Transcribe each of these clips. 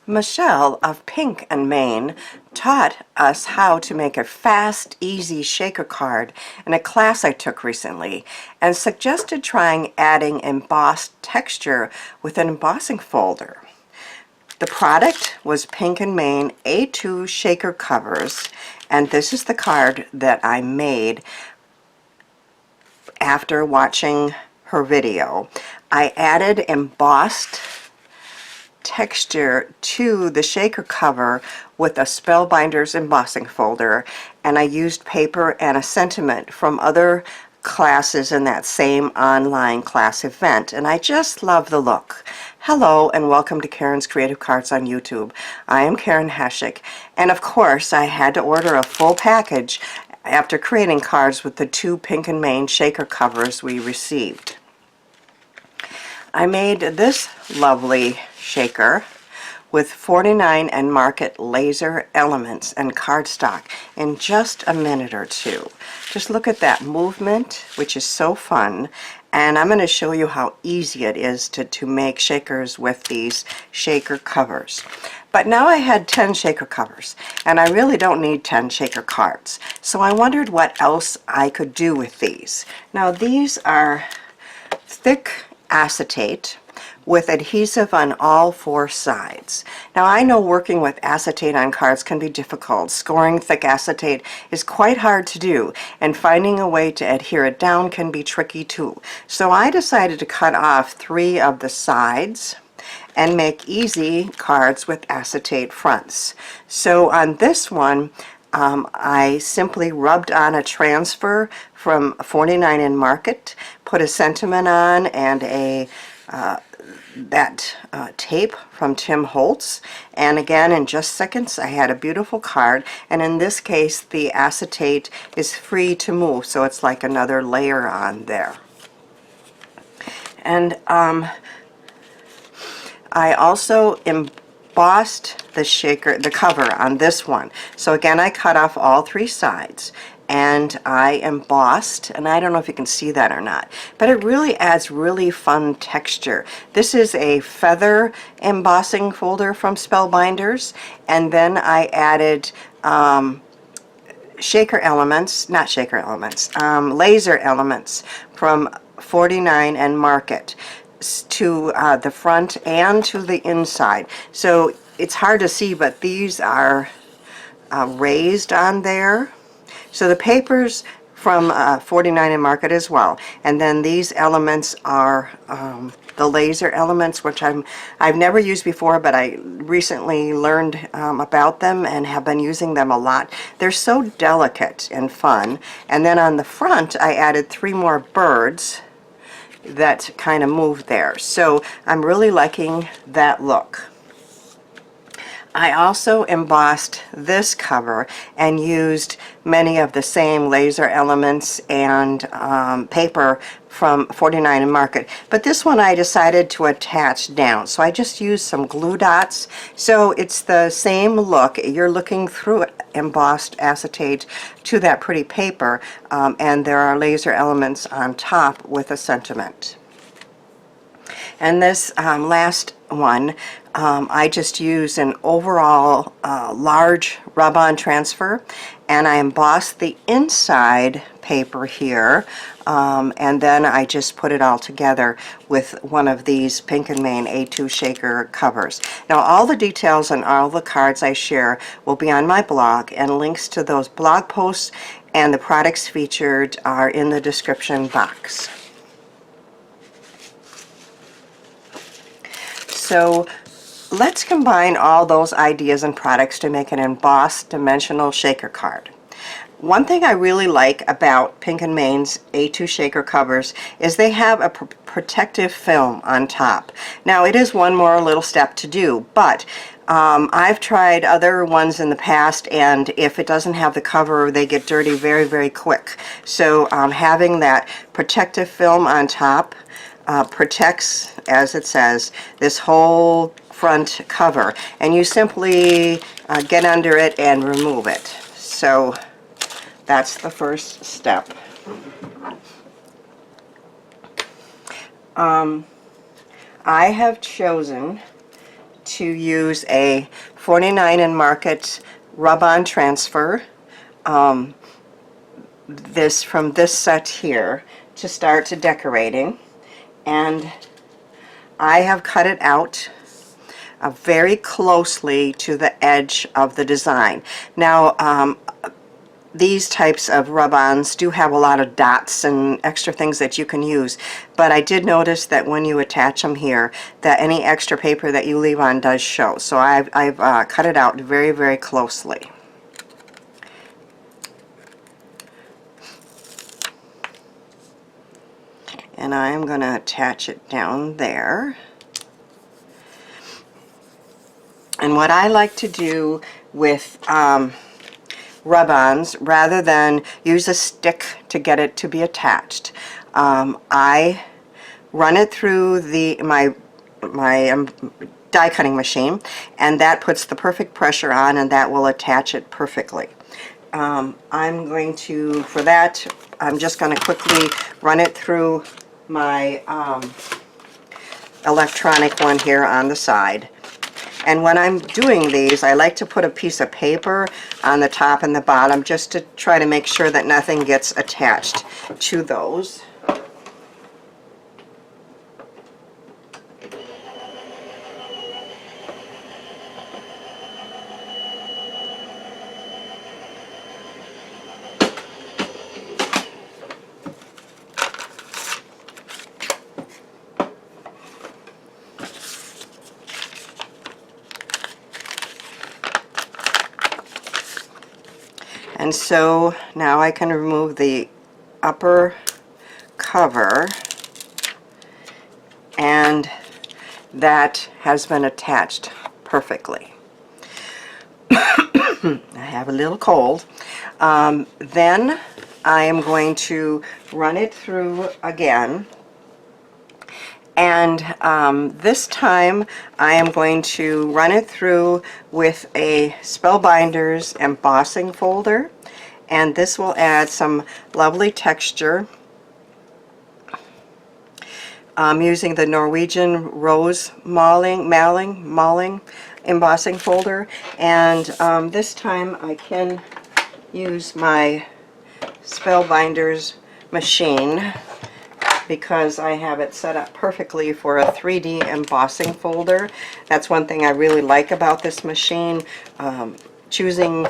Michelle of Pink and Maine taught us how to make a fast, easy shaker card in a class I took recently and suggested trying adding embossed texture with an embossing folder. The product was Pink and Maine A2 shaker covers, and this is the card that I made after watching her video. I added embossed texture to the shaker cover with a Spellbinders embossing folder, and I used paper and a sentiment from other classes in that same online class event, and I just love the look. Hello and welcome to Karen's Creative Cards on YouTube. I am Karen Heshik, and of course I had to order a full package after creating cards with the two Pink and Maine shaker covers we received. I made this lovely shaker with 49 and Market laser elements and cardstock in just a minute or two. Just look at that movement, which is so fun, and I'm going to show you how easy it is to make shakers with these shaker covers. But now I had 10 shaker covers, and I really don't need 10 shaker cards, so I wondered what else I could do with these. Now these are thick acetate with adhesive on all four sides. Now I know working with acetate on cards can be difficult. Scoring thick acetate is quite hard to do, and finding a way to adhere it down can be tricky too. So I decided to cut off 3 of the sides and make easy cards with acetate fronts. So on this one, I simply rubbed on a transfer from 49 in Market, put a sentiment on, and a tape from Tim Holtz, and again in just seconds I had a beautiful card. And in this case the acetate is free to move, so it's like another layer on there. And I also embossed the cover on this one. So again, I cut off all 3 sides and I embossed, and I don't know if you can see that or not, but it really adds really fun texture. This is a feather embossing folder from Spellbinders, and then I added laser elements from 49 and Market to the front and to the inside. So it's hard to see, but these are raised on there. So the paper's from 49 and Market as well, and then these elements are the laser elements, which I've never used before, but I recently learned about them and have been using them a lot. They're so delicate and fun. And then on the front I added 3 more birds that kind of moved there. So I'm really liking that look. I also embossed this cover and used many of the same laser elements and paper from 49 and Market, but this one I decided to attach down, so I just used some glue dots. So it's the same look. You're looking through embossed acetate to that pretty paper, and there are laser elements on top with a sentiment. And this last one, I just used an overall large rub-on transfer, and I embossed the inside paper here, and then I just put it all together with one of these Pink and Maine A2 shaker covers. Now all the details on all the cards I share will be on my blog, and links to those blog posts and the products featured are in the description box. So let's combine all those ideas and products to make an embossed dimensional shaker card. One thing I really like about Pink and Maine's A2 shaker covers is they have a protective film on top. Now it is one more little step to do, but I've tried other ones in the past, and if it doesn't have the cover, they get dirty very, very quick. So having that protective film on top protects, as it says, this whole front cover, and you simply get under it and remove it. So that's the first step. I have chosen to use a 49 and Market rub-on transfer, this from this set here, to start decorating. And I have cut it out very closely to the edge of the design. Now, these types of rub-ons do have a lot of dots and extra things that you can use, but I did notice that when you attach them here, that any extra paper that you leave on does show. So I've cut it out very, very closely. And I'm going to attach it down there. And what I like to do with rub-ons, rather than use a stick to get it to be attached, I run it through my die cutting machine, and that puts the perfect pressure on, and that will attach it perfectly. I'm going to, for that, I'm just going to quickly run it through my electronic one here on the side. And when I'm doing these, I like to put a piece of paper on the top and the bottom just to try to make sure that nothing gets attached to those. And so now I can remove the upper cover, and that has been attached perfectly. I have a little cold. Then I am going to run it through again, and this time I am going to run it through with a Spellbinders embossing folder, and this will add some lovely texture. I'm using the Norwegian Rose Malling embossing folder, and this time I can use my Spellbinders machine because I have it set up perfectly for a 3D embossing folder. That's one thing I really like about this machine. Choosing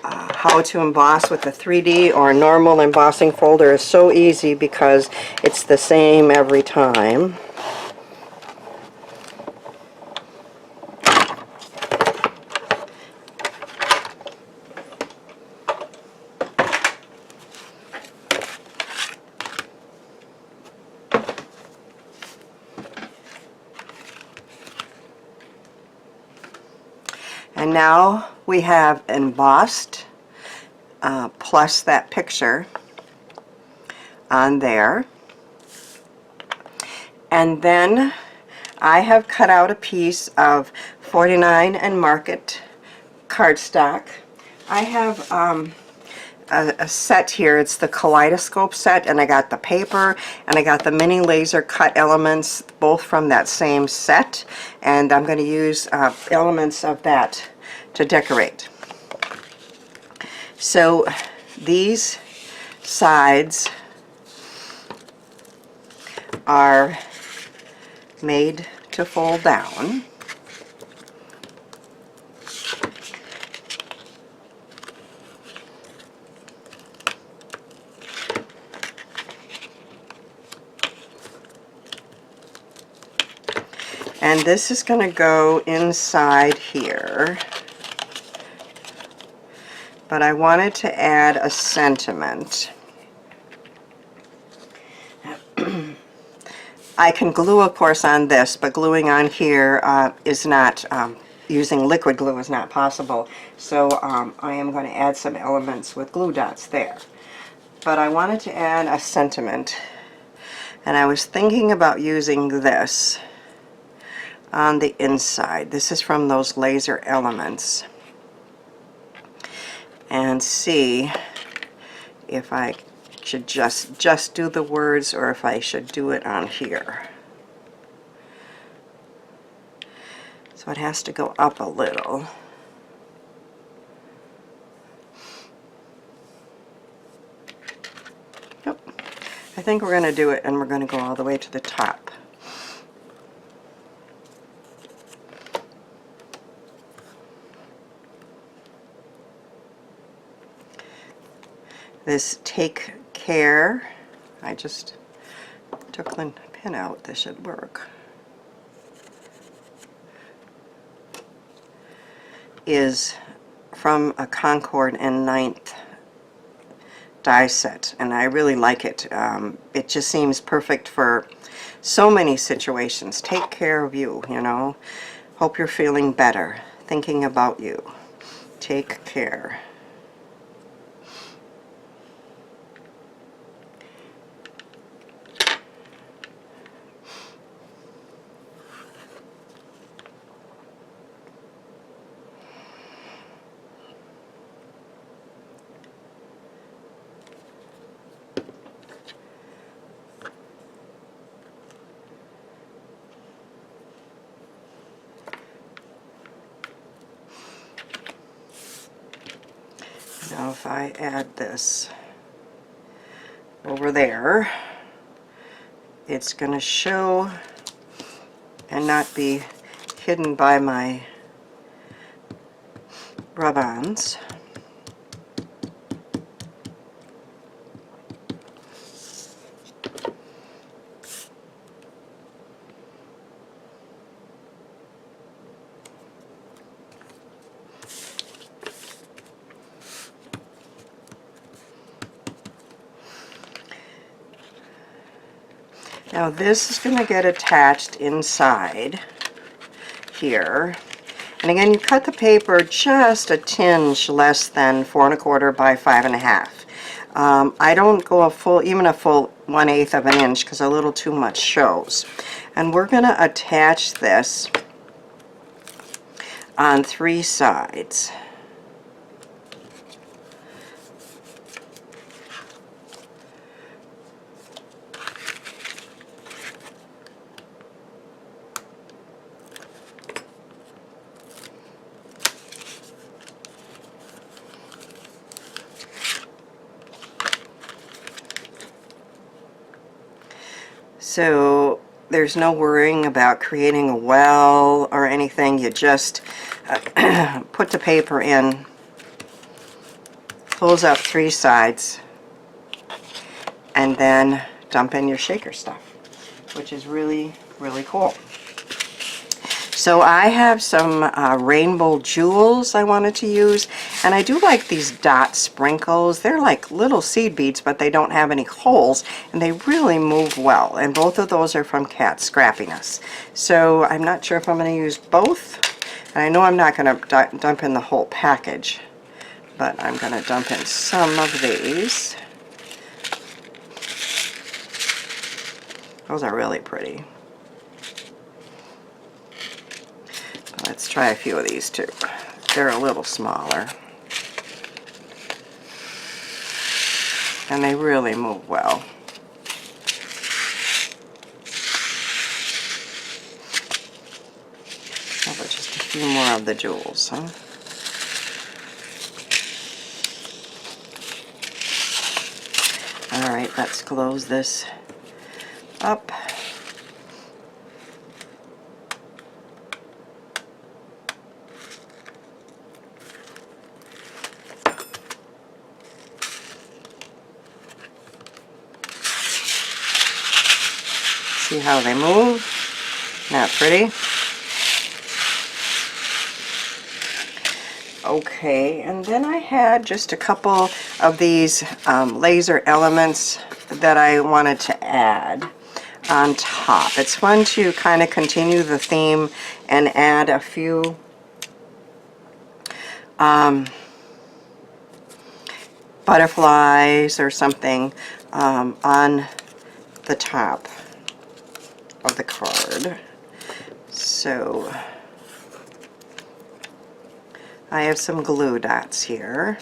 how to emboss with a 3D or normal embossing folder is so easy because it's the same every time. And now we have embossed plus that picture on there. And then I have cut out a piece of 49 and Market cardstock. I have a set here. It's the kaleidoscope set, and I got the paper and I got the mini laser cut elements, both from that same set, and I'm going to use elements of that to decorate. So these sides are made to fold down. And this is going to go inside here. But I wanted to add a sentiment. I can glue, of course, on this, but gluing on here is not, using liquid glue is not possible. So I am going to add some elements with glue dots there. But I wanted to add a sentiment, and I was thinking about using this on the inside. This is from those laser elements. And see if I should just do the words or if I should do it on here. So So it has to go up a little. Yep. I think we're going to do it, and we're going to go all the way to the top. This Take Care, I just took the pin out, this should work, is from a Concord and 9th die set, and I really like it. It just seems perfect for so many situations. Take care of you, you know. Hope you're feeling better. Thinking about you. Take care. Now if I add this over there, it's going to show and not be hidden by my rub-ons. Now this is going to get attached inside here. And again, you cut the paper just a tinge less than 4 1/4 by 5 1/2. I don't go even a full 1/8 of an inch because a little too much shows. And we're going to attach this on 3 sides. So there's no worrying about creating a well or anything. You just put the paper in, close up 3 sides, and then dump in your shaker stuff, which is really, really cool. So I have some rainbow jewels I wanted to use, and I do like these dot sprinkles. They're like little seed beads, but they don't have any holes, and they really move well. And both of those are from Cat Scrappiness. So I'm not sure if I'm going to use both, and I know I'm not going to dump in the whole package, but I'm going to dump in some of these. Those are really pretty. Let's try a few of these too. They're a little smaller. And they really move well. How about just a few more of the jewels, huh? Alright, let's close this up. See how they move? Not pretty? Okay, and then I had just a couple of these laser elements that I wanted to add on top. It's fun to kind of continue the theme and add a few butterflies or something on the top of the card. So I have some glue dots here.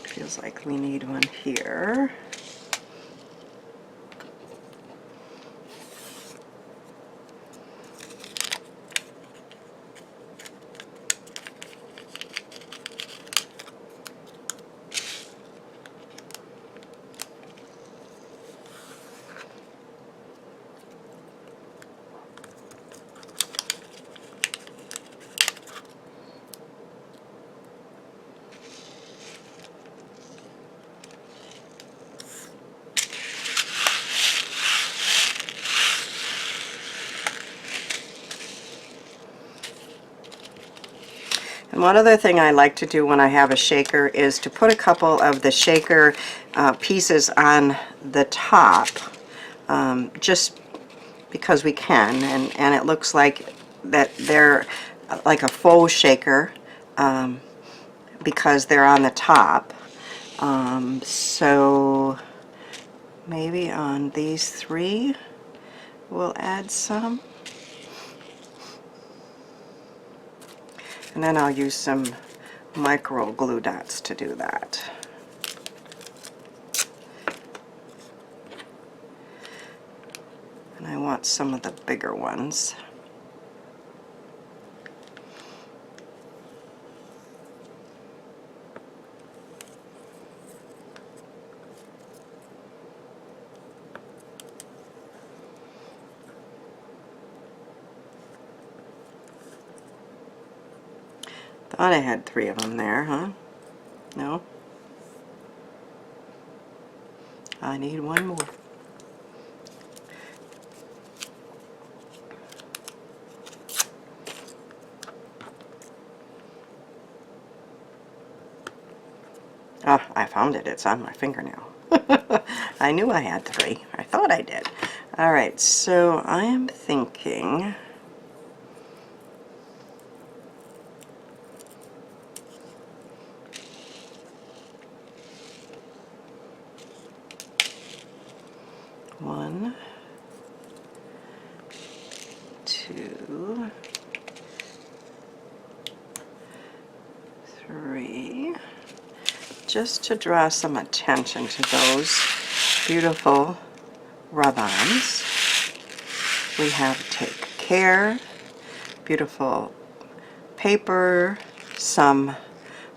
Feels like we need one here. And one other thing I like to do when I have a shaker is to put a couple of the shaker pieces on the top, just because we can, and it looks like that they're like a faux shaker because they're on the top. So maybe on these three we'll add some. And then I'll use some micro glue dots to do that. And I want some of the bigger ones. Thought I had 3 of them there, huh? No? I need one more. Ah, I found it. It's on my fingernail. I knew I had 3. I thought I did. Alright, so I am thinking... One, 2, 3, just to draw some attention to those beautiful rub-ons. We have Take Care, beautiful paper, some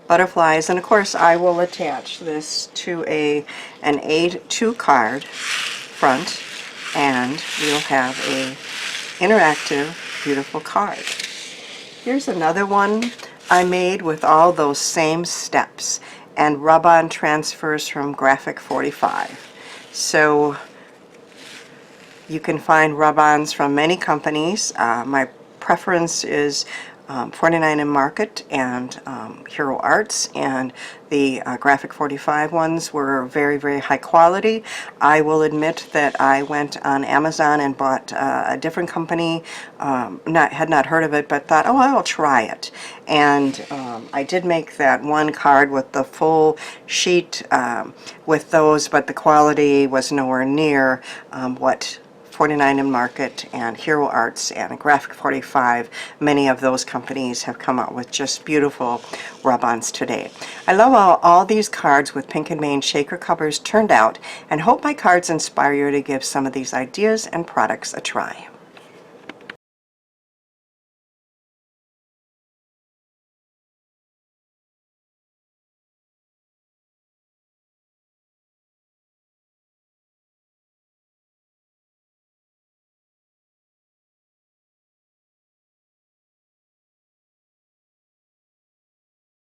butterflies, and of course I will attach this to an A2 card front, and we'll have a interactive, beautiful card. Here's another one I made with all those same steps and rub-on transfers from Graphic 45. So you can find rub-ons from many companies. My preference is 49 and Market and Hero Arts, and the Graphic 45 ones were very, very high quality. I will admit that I went on Amazon and bought a different company, had not heard of it, but thought, oh, I'll try it. And I did make that one card with the full sheet with those, but the quality was nowhere near what 49 and Market and Hero Arts and Graphic 45, many of those companies have come out with just beautiful rub-ons today. I love how all these cards with Pink and Main shaker covers turned out, and hope my cards inspire you to give some of these ideas and products a try.